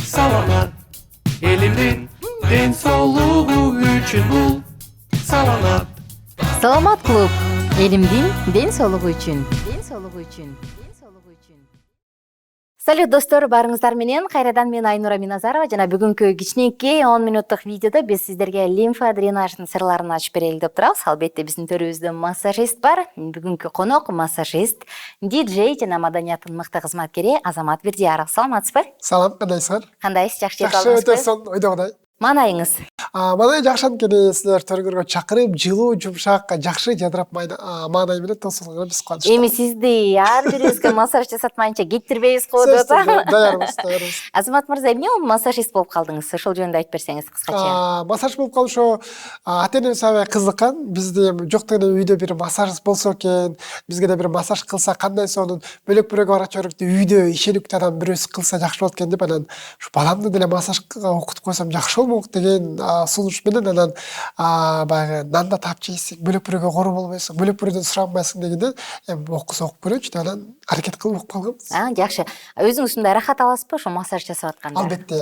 Саламат элимдин ден соолугу үчүн бул саламат. Саламат клуб. Элимдин ден соолугу үчүн. Салют достор, барыңыздар менен кайрадан мен Айнура Миназарова жана бүгүнкү кичинекей 10 мүнөттүк видеодо биз сиздерге лимфа дренажынын сырларын ачып берели деп турабыз. Албетте биздин төрүбүздө массажист бар. Бүгүнкү конок массажист, диджей жана маданияттын мыкты кызматкери Азамат Бердияров. Саламатсызбы? Салам, кандайсыздар? Кандайсыз? Жакшы жеп Жакшы, өтө алдыңызбы? сонун, ойдогудай. Маанайыңыз? Мана жакшы анткени силер төргөргө чакырып, жылуу, жумшак, жакшы жадырап маанай менен тосулганга биз кубанычтабыз. Эми сизди ар бирибизге массаж жасатмайынча кеттирбейбиз го деп атам. Даярбыз. Азамат мырза, эмне массажист болуп калдыңыз? Ошол жөнүндө айтып берсеңиз кыскача. Массаж болуп калып ошо ата-энем аябай кызыккан. Бизде жок дегенде үйдө бир массажист болсо экен, бизге да бир массаж кылса кандай сонун бөлөк-бөлөк бара чорукты үйдө ишениктүү адам бирөөсү кылса жакшы болот экен деп анан ушу баламды деле массажга окутуп койсом жакшы болмок деген сунуш менен анан баягы нанда таап жейсиң, бөлөк-бөлөккө кору болбойсуң, бөлөк-бөлөктөн суранбайсың дегенде окуса окуп көрөчү деп анан аракет кылып окуп калганбыз. Жакшы. Өзүңүз ушундай рахат аласызбы ошо массаж жасап атканда? Албетте,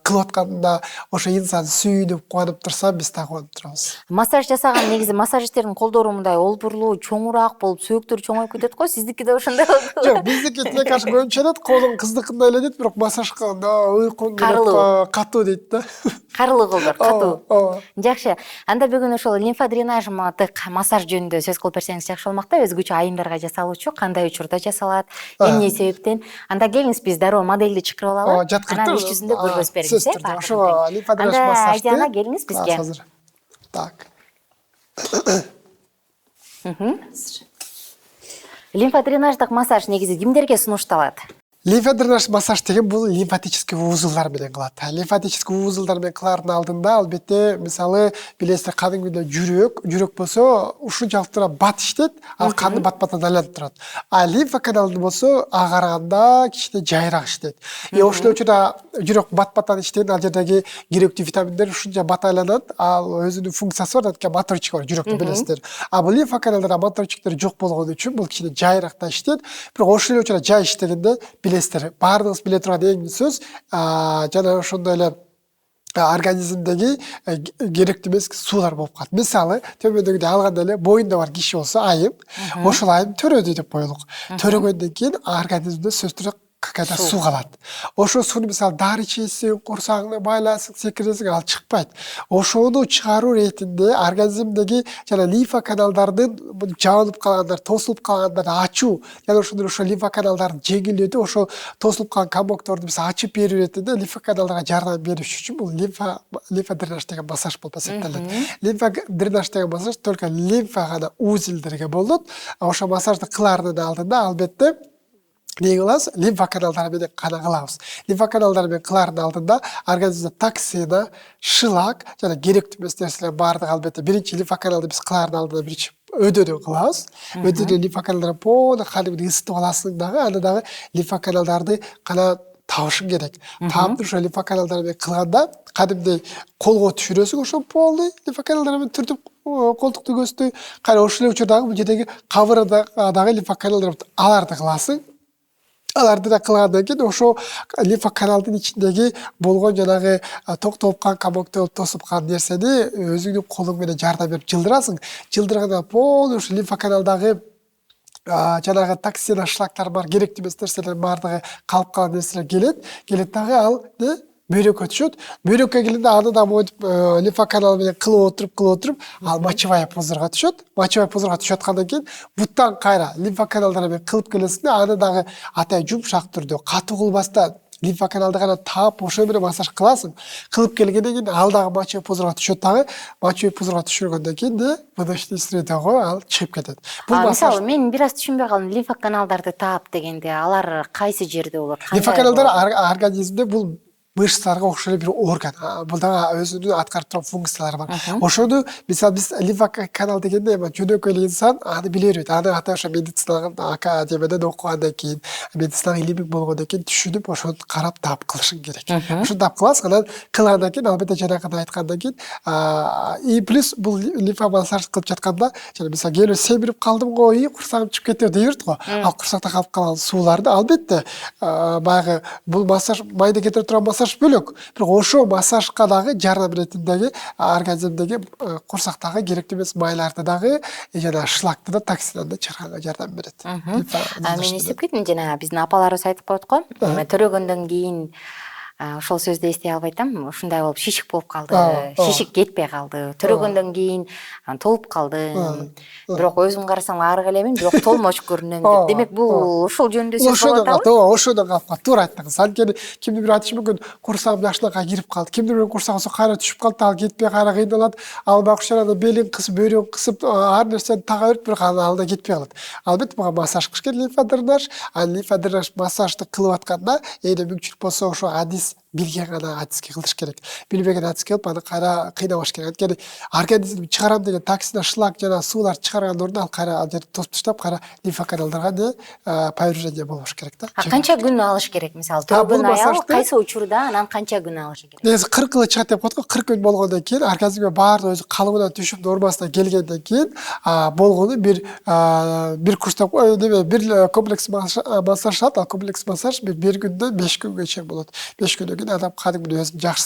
кылып атканда ошо инсан сүйүнүп, кубанып турса, биз так кубанып турабыз. Массаж жасаган негизи массажисттердин колдору мындай олбурлуу, чоңураак болуп, сөөктөрү чоңоюп кетет го. Сиздики да ошондой болду? Жок, биздики тилек аш көбүнчө элет, колдун кыздыкындай эле дейт, бирок массаж кылганда уйкуң келип катуу дейт да. Карылуу колдор, катуу. Ооба. Жакшы. Анда бүгүн ошол лимфа дренаждык массаж жөнүндө сөз кылып берсеңиз жакшы болмок да. Өзгөчө айымдарга жасалуучу, кандай учурда жасалат, эмне себептен? Анда келиңиз биз дароо модельди чакырып алалы. Анан иш жүзүндө көргөзүп бериңиз, Ошо лимфа дренаж массажды. Айдана келиңиз бизге. Азыр. Так. Лимфа дренаждык массаж негизи кимдерге сунушталат? Лимфа дренаж массаж деген бул лимфатический узулдар менен кылат. Лимфатический узулдар менен кылаардын алдында албетте мисалы билесиздер кадимгидей жүрөк болсо ушунчалык бат иштейт, ал канды бат-баттан айлантып турат. А лимфа каналы болсо ага караганда кичине жайыраак иштейт. Ошол учурда жүрөк бат-баттан иштеген, ал жердеги керектүү витаминдер ушунча бат айланат, ал өзүнүн функциясы бар, анткени моторчик бар жүрөктө билесиздер. А бул лимфа каналдары моторчиктер жок болгон үчүн бул кичине жайыраак да иштейт. Бирок ошол учурда жай иштегенде билесиздер, баардыгыбыз биле турган эң сөз жана ошондой эле организмдеги керектүү эмес суулар болуп калат. Мисалы, төмөндөгүдөй алганда эле боюнда бар киши болсо айым, ошол айым төрөдү деп коелук. Төрөгөндөн кийин организмде сөзсүз түрдө какая-то суу калат. Ошол сууну мисалы дары ичесиң, курсагыңды байлайсың, секиресиң, ал чыкпайт. Ошону чыгаруу иретинде организмдеги жана лимфа каналдардын жабылып калгандар, тосулуп калгандар ачуу, жана ошол лимфа каналдарын жеңилдетип, ошол тосулуп калган комокторду биз ачып берүү иретинде лимфа каналдарга жардам бериш үчүн бул лимфа дренаж деген массаж болуп эсептелет. Лимфа дренаж деген массаж только лимфа гана узелдерге болот. Ошол массажды кылаардын алдында албетте эмне кылабыз? Лимфа каналдары менен гана кылабыз. Лимфа каналдары менен кылаардын алдында организмде токсина, шлак жана керектүү эмес нерселер баардыгы албетте биринчи лимфа каналды биз кылаардын алдында биринчи өдөнү кылабыз. Өдөнү лимфа каналдарын полный кадимгидей ысытып аласың дагы, анда дагы лимфа каналдарды гана табышың керек. Таап ошо лимфа каналдары менен кылганда кадимдей колго түшүрөсүң, ошо полный лимфа каналдары менен түртүп колтукту көздү, кайра ошол учурдагы бул жердеги кабырдагы лимфа каналдары аларды кыласың. Аларды да кылгандан кийин ошо лимфа каналдын ичиндеги болгон жанагы токтолуп калган комокто тосуп калган нерсени өзүңдүн колуң менен жардам берип жылдырасың. Жылдырганда полный ошо лимфа каналдагы жанагы токсина, шлактар бар, керектүү эмес нерселер баардыгы калып калган нерселер келет дагы ал бөйрөккө түшөт. Бөйрөккө келгенде аны да мойтуп лимфа каналы менен кылып отуруп, ал мочевая пузырьга түшөт. Мочевая пузырьга түшүп аткандан кийин буттан кайра лимфа каналдары менен кылып келесиң да, аны дагы атай жумшак түрдө, катуу кылбастан лимфа каналды гана таап ошо менен массаж кыласың. Кылып келгенден кийин ал дагы мочевая пузырьга түшөт дагы. Мочевая пузырьга түшүргөндөн кийин выдачный средого ал чыгып кетет. Бул мисалы мен бир аз түшүнбөй калдым. Лимфа каналдарды таап дегенде алар кайсы жерде болот? Лимфа каналдары организмде бул мышцаларга окшош эле бир орган. Бул дагы өзүнүн аткарып турган функциялары бар. Ошону мисалы биз лимфа канал дегенде жөнөкөй эле инсан аны биле берет. Аны ата ошо медициналык академиядан окугандан кийин, медициналык илимик болгондон кийин түшүнүп, ошону карап таап кылышың керек. Ошону таап кыласың, анан кылгандан кийин албетте жанагындай айткандан кийин и плюс бул лимфа массаж кылып жатканда, жана мисалы келип семирип калдым го, курсагым чыгып кетти дей берет го. Ал курсакта калып калган сууларды албетте баягы бул массаж майда кетире турган массаж массаж бөлөк. Бирок ошо массажга дагы жардам беретиндеги организмдеги курсактагы керектүү эмес майларды дагы жана шлакты да токсиндерди да чыгарганга жардам берет. Мен эстеп кеттим, жана биздин апаларыбыз айтып коет го, төрөгөндөн кийин ошол сөздү эстей албай атам. Ушундай болуп шишик болуп калды, шишик кетпей калды. Төрөгөндөн кийин толуп калдым. Бирок өзүм карасам арык элемин, бирок толмоч көрүнөм деп. Демек бул ошол жөнүндө сөз болуп атабы? Ошодон калып калды. Туура айттыңыз. Анткени кимдир бир айтышы мүмкүн, курсагым жакшылыкка кирип калды. Кимдир бир курсагы кайра түшүп калды, ал кетпей кайра кыйналат. Ал бакчаларда белин кысып, бөйрөгүн кысып, ар нерсени тага берип, бирок ал да кетпей калат. Албетте буга массаж кылыш керек, лимфодренаж. Лимфодренаж массажды кылып атканда, эгер мүмкүнчүлүк болсо ошо адис билген гана адиске кылыш керек. Билбеген адиске кылып аны кайра кыйнабаш керек. Анткени организмди чыгарам деген токсин, шлак жана суулар чыгарган ордуна ал кайра ал жерди тосуп таштап, кайра лимфа каналдарга повреждение болуш керек да. Канча күн алыш керек? Мисалы, төрөгөн аял кайсы учурда, анан канча күн алышы керек? Негизи 40 ылы чыгат деп коет го. 40 күн болгондон кийин организмге баардык өзү калыбына түшүп, нормасына келгенден кийин болгону бир курстап бир комплекс массаж алат. Ал комплекс массаж бир күндөн 5 күнгө болот. 5 күндөн кийин адам кадимгидей өзүн жакшы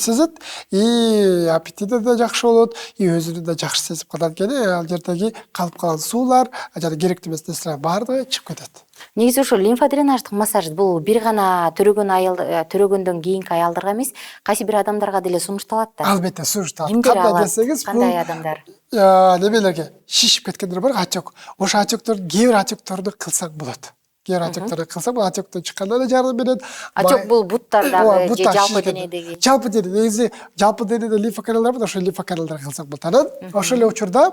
сезет, и аппетити да жакшы болот, и өзүн да жакшы сезип калат. Анткени ал жердеги калып калган суулар жана керектүү эмес нерселер баардыгы чыгып кетет. Негизи ошо лимфодренаждык массаж бул бир гана төрөгөндөн кийинки аялдарга эмес, кайсы бир адамдарга деле сунушталат да. Албетте сунушталат. Кандай десеңиз, кандай адамдар? Немелерге шишип кеткендер бар, отек. Ошо отектордун кээ бир отекторду кылсаң болот. Кээ бир отекторду кылсаң, бул отектон чыкканда да жардам берет. Отек бул буттардагы же жалпы денедеги? Жалпы дене, негизи жалпы денеде лимфа каналдар бар, ошо лимфа каналдарга кылсаң болот. Анан ошол эле учурда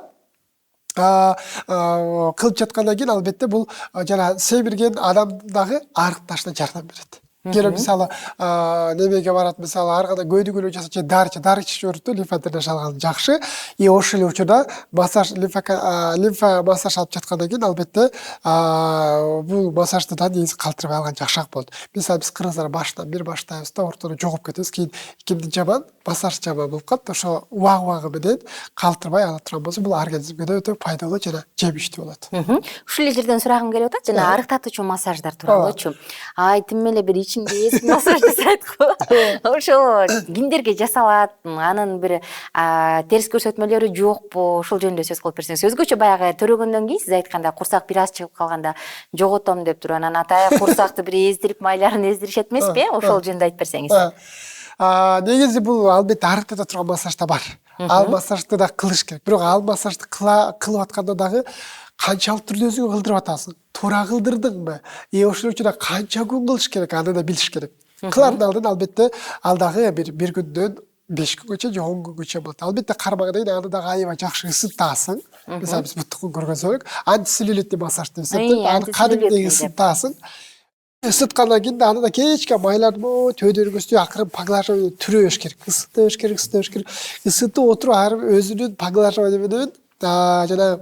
кылып жаткандан кийин албетте бул жана семирген адамдагы арыкташына жардам берет. Кээ мисалы немеге барат, мисалы ар кандай көйдүгүлүү жасачу дары ичип жүрөт, лимфодренаж алган жакшы. И ошол эле учурда массаж лимфа массаж алып жаткандан кийин албетте бул массажды да негизи калтырбай алган жакшыраак болот. Мисалы биз кыргыздар башынан бир баштайбыз да ортодон жогуп кетебиз. Кийин кимди жаман, массаж жаман болуп калат. Ошо убагы менен калтырбай ала турган болсо, бул организмге да өтө пайдалуу жана жемиштүү болот. Ушул эле жерден сурагым келип атат, жана арыктатуучу массаждар тууралуучу. Тим эле бир ичинде массаж жасайт го. Ошол кимдерге жасалат? Анын бир терс көрсөтмөлөрү жокпу? Ошол жөнүндө сөз кылып берсеңиз. Өзгөчө баягы төрөгөндөн кийин сиз айтканда курсак бир аз чыгып калганда жоготом деп туруп, анан атайын курсакты бир эздирип, майларын эздиришет эмеспи? Ошол жөнүндө айтып берсеңиз. Негизи бул албетте арыктата турган массаж да бар. Ал массажды да кылыш керек. Бирок ал массажды кылып атканда дагы канчалык түрдө өзүңө кылдырып атасың? Туура кылдырдыңбы? Ошол үчүн канча күн кылыш керек? Аны да билиш керек. Кылардын алдын албетте ал дагы бир күндөн 5 күнгөчө же 10 күнгөчө болот. Албетте кармаган кийин аны дагы аябай жакшы ысытасың. Мисалы биз буттукун көргөнсөк, антицеллюлитный массаж деп эсептелет. Аны кадимдей ысытасың. Isıtkandan keyin аны да кечке майларды төдөргө үстү акырын поглаживание түрөбөш керек. Ысытыш керек. Ысытып отуруп ар өзүнүн поглаживание менен жана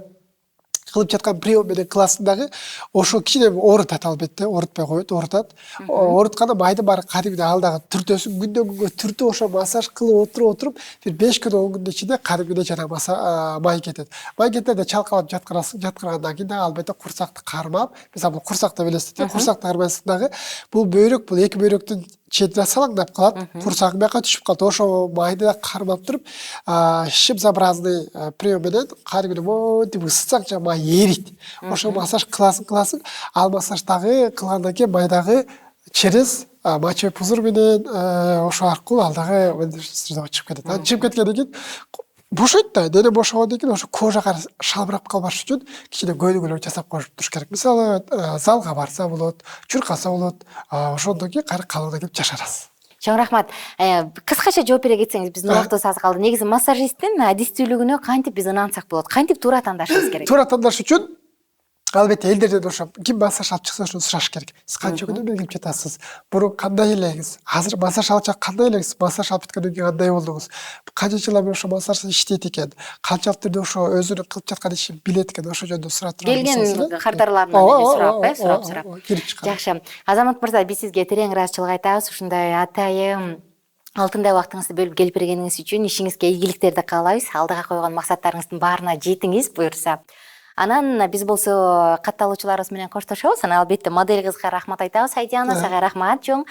кылып жаткан прием менен классындагы ошо кичине оорутат, албетте оорутпай коет, оорутат. Оорутканда майдын баары кадимдей ал дагы түртөсүн, күндөн күнгө түртүп ошо массаж кылып отуруп бир 5 күн 10 күндүн ичинде кадимдей жана май кетет. Май кетет да чалкалап жаткыргандан кийин албетте курсакты кармап, мисалы бул курсакты билесиз, курсакты кармайсың дагы бул бөйрөк, бул эки бөйрөктүн четине салаңдап калат, курсагың бияка түшүп калат. Ошо майды да кармап туруп, щипзообразный прием менен кадимгидей монтип ысытсаң жана май эрийт. Ошо массаж кыласың. Ал массаждагы кылгандан кийин майдагы через мочевой пузырь менен ошо аркылуу ал дагы чыгып кетет. Чыгып кеткенден кийин бошойт да, дене бошогондон кийин ошо кожага шалбырап калбаш үчүн кичине көйдүгүлөр жасап коюп туруш керек. Мисалы, залга барса болот, чуркаса болот, ошондон кийин кайра калыбына келип жашарасыз. Чоң рахмат. Кыскача жооп бере кетсеңиз, биздин убактыбыз аз калды. Негизи массажисттин адистүүлүгүнө кантип биз ынансак болот? Кантип туура тандашыбыз керек? Туура тандаш үчүн албетте элдерден ошо ким массаж алып чыкса ошону сураш керек. Сиз канча күндөн бери келип жатасыз? Бурун кандай элеңиз? Азыр массаж алып кандай элеңиз? Массаж алып бүткөндөн кийин кандай болдуңуз? Канча жылдан бери ошо массаж иштейт экен? Канчалык түрдө ошо өзүнүн кылып жаткан ишин билет экен? Ошол жөнүндө сурап турган келген кардарларынан сурап. Жакшы. Азамат мырза, биз сизге терең ыраазычылык айтабыз. Ушундай атайын алтындай убактыңызды бөлүп келип бергениңиз үчүн ишиңизге ийгиликтерди каалайбыз. Алдыга койгон максаттарыңыздын баарына жетиңиз буюрса. Анан биз болсо катталуучуларыбыз менен коштошобуз. Анан албетте моделибизге рахмат айтабыз. Айдиана, сага рахмат чоң.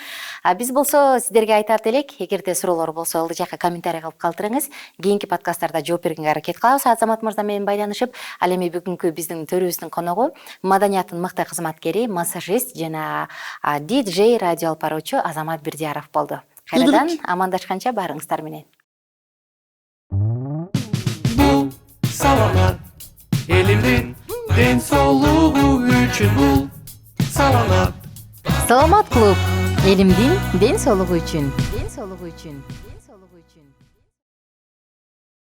Биз болсо сиздерге айтат элек, эгерде суроолор болсо ылдый жакка комментарий кылып калтырыңыз. Кийинки подкасттарда жооп бергенге аракет кылабыз. Азамат мырза менен байланышып, ал эми бүгүнкү биздин төрүбүздүн коногу маданияттын мыкты кызматкери, массажист жана диджей, радио алып баруучу Азамат Бирдияров болду. Кайрадан амандашканча баарыңыздар менен. Бул саламат элимдин ден соолугу үчүн бул саламат Саламат клуб. Элимдин ден соолугу үчүн.